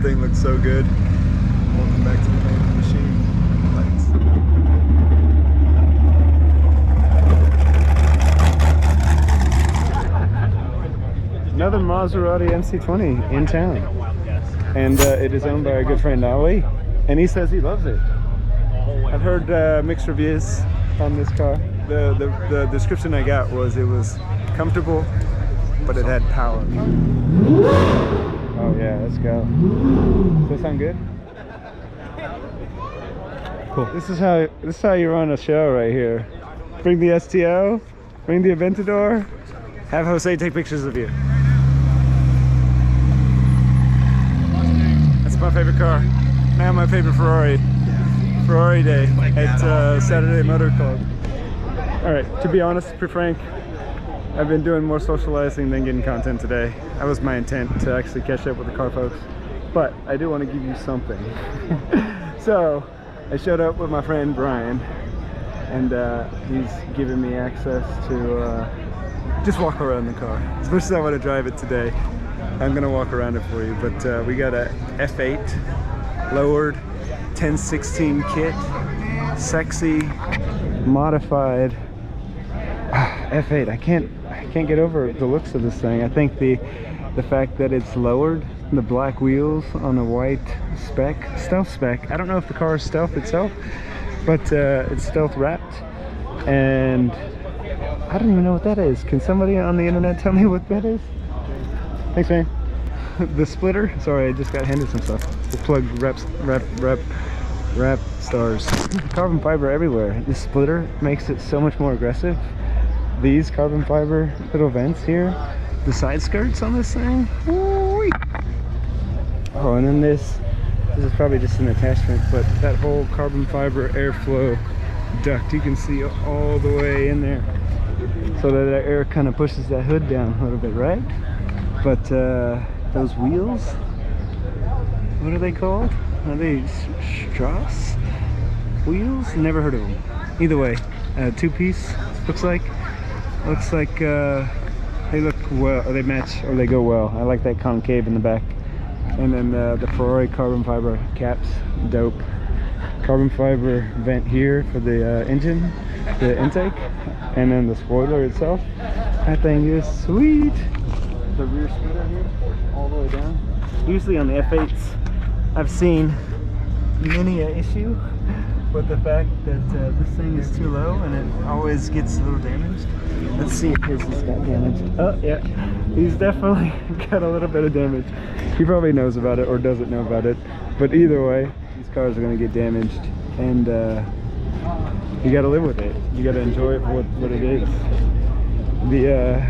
thing looks so good. Welcome back to the main machine. Lights. Another Maserati MC20 in town, and it is owned by our good friend Ali, and he says he loves it. I've heard mixed reviews on this car. The description I got was it was comfortable, but it had power. Oh yeah, let's go. Does that sound good? Cool. This is how you run a show right here. Bring the STO, bring the Aventador, have Jose take pictures of you. That's my favorite car. Now my favorite Ferrari. Ferrari day at Saturday MotorClub. Alright, to be honest, to be frank, I've been doing more socializing than getting content today. That was my intent, to actually catch up with the car folks. But I do want to give you something. So, I showed up with my friend Brian, and he's giving me access to just walk around the car. As much as I want to drive it today, I'm going to walk around it for you. But we got a F8 lowered 1016 kit, sexy, modified F8. I can't get over the looks of this thing. I think the fact that it's lowered, the black wheels on a white spec, stealth spec. I don't know if the car is stealth itself, but it's stealth wrapped, and I don't even know what that is. Can somebody on the internet tell me what that is? Thanks, man. The splitter. Sorry, I just got handed some stuff. We'll plug wrap stars. Carbon fiber everywhere. This splitter makes it so much more aggressive. These carbon fiber little vents here, the side skirts on this thing. Woo-wee. Oh, and then this is probably just an attachment, but that whole carbon fiber airflow duct, you can see all the way in there, so that the air kind of pushes that hood down a little bit, right? But those wheels, what are they called? Are they Strauss wheels? Never heard of them. Either way, two-piece looks like they look well, or they match, or they go well. I like that concave in the back. And then the Ferrari carbon fiber caps, dope. Carbon fiber vent here for the engine, the intake, and then the spoiler itself. That thing is sweet. The rear splitter here, all the way down. Usually on the F8s, I've seen many an issue with the fact that this thing is too low and it always gets a little damaged. Let's see if his has got damage. Oh yeah, he's definitely got a little bit of damage. He probably knows about it or doesn't know about it, but either way, these cars are going to get damaged, and you got to live with it. You got to enjoy it for what it is. The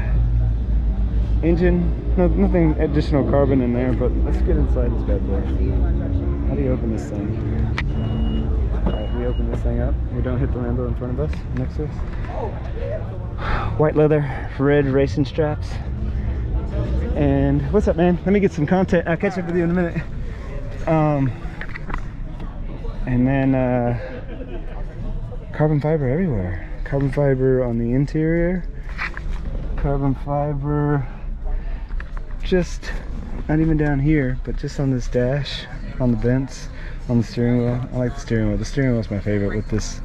engine, nothing additional carbon in there, but let's get inside this bad boy. How do you open this thing? Alright, we open this thing up. We don't hit the Lambo in front of us, next to us. White leather, red racing straps. And what's up, man? Let me get some content. I'll catch up with you in a minute. And then carbon fiber everywhere. Carbon fiber on the interior. Carbon fiber just not even down here, but just on this dash, on the vents, on the steering wheel. I like the steering wheel. The steering wheel is my favorite with this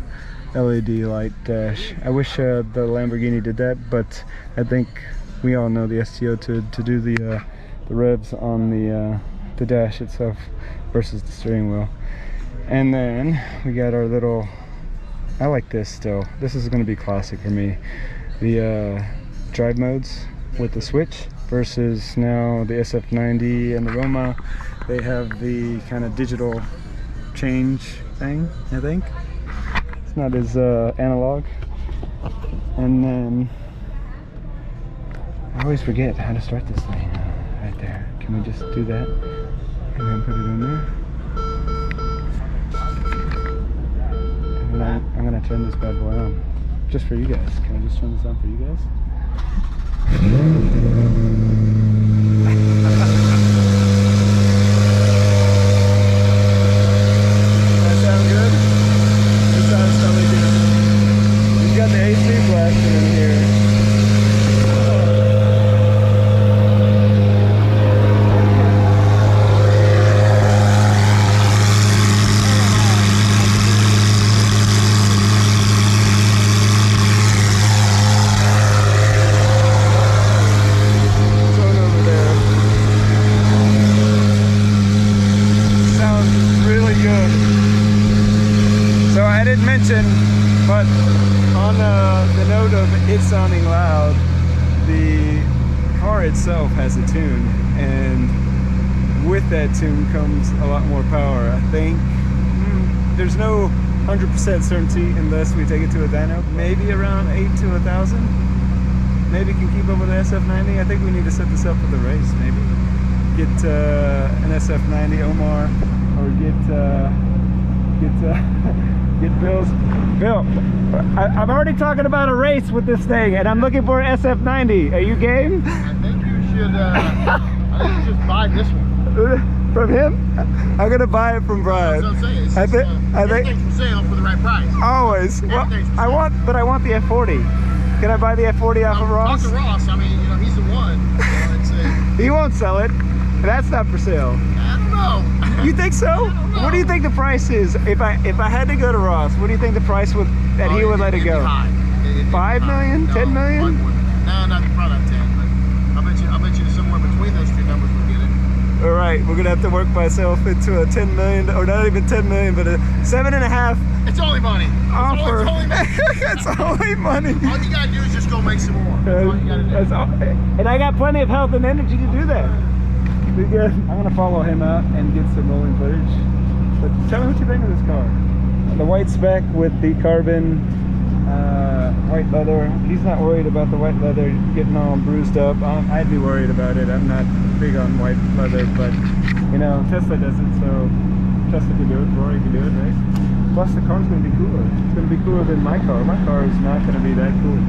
LED light dash. I wish the Lamborghini did that, but I think we all know the STO to do the revs on the dash itself versus the steering wheel. And then we got our little, I like this still. This is going to be classic for me. The drive modes with the switch versus now the SF90 and the Roma. They have the kind of digital change thing, I think. It's not as analog. And then I always forget how to start this thing right there. Can we just do that and then put it in there? And then I'm gonna turn this bad boy on just for you guys. Can I just turn this on for you guys? That sound good? That sounds totally good. We've got the AC blasting in here. sounding loud, the car itself has a tune, and with that tune comes a lot more power. I think there's no 100% certainty unless we take it to a dyno. Maybe around 8 to 1,000. Maybe can keep up with the SF90. I think we need to set this up for the race. Maybe get an SF90 Omar, or get Bill's. Bill, I'm already talking about a race with this thing, and I'm looking for an SF90. Are you game? I think you should. I think you should buy this one. From him? I'm gonna buy it from Brian. That's what I'm saying. I think everything's for sale for the right price. Always. Well, I want the F40. Can I buy the F40 off of Ross? Talk to Ross. I mean, you know, he's the one. He won't sell it. That's not for sale. I don't know. You think so? What do you think the price is? If I had to go to Ross, what do you think the price would he would let it go? 5 million? 10 million? No, not probably not 10. But I bet you somewhere between those two numbers we'll get it. All right, we're gonna have to work myself into a 10 million, or not even 10 million, but a 7.5. It's only money. Offer. It's only money. It's only money. All you gotta do is just go make some more. That's all you gotta do. And I got plenty of health and energy to do that. Be good. I'm gonna follow him out and get some rolling footage. But tell me what you think of this car. The white spec with the carbon white leather. He's not worried about the white leather getting all bruised up. I'd be worried about it. I'm not big on white leather, but you know, Tesla does it, so Tesla can do it, Ferrari can do it, right? Plus the car's gonna be cooler. It's gonna be cooler than my car. My car is not gonna be that cool.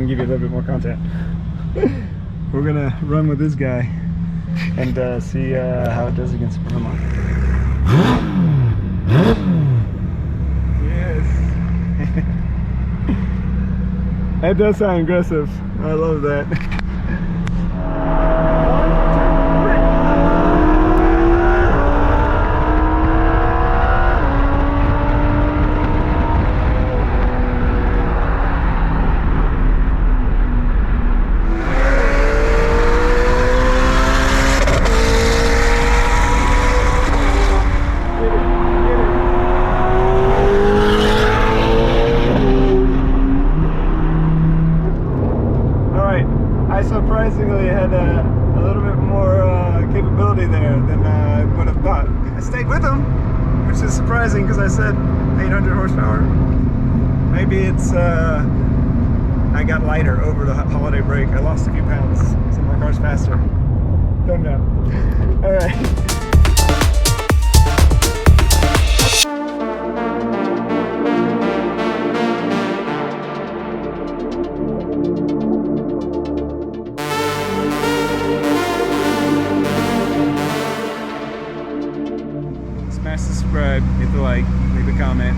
Give you a little bit more content. We're gonna run with this guy and see how it does against Vermont. Yes. That does sound aggressive. I love that. Surprisingly had a little bit more capability there than I would have thought. I stayed with him, which is surprising because I said 800 horsepower. Maybe it's I got lighter over the holiday break. I lost a few pounds, so my car's faster. Don't know. All right. Subscribe, hit the like, leave a comment,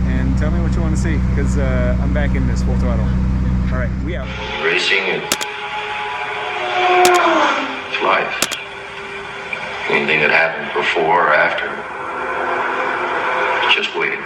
and tell me what you want to see, because I'm back in this full throttle. Alright, we out. Racing is life. Anything that happened before or after, it's just waiting.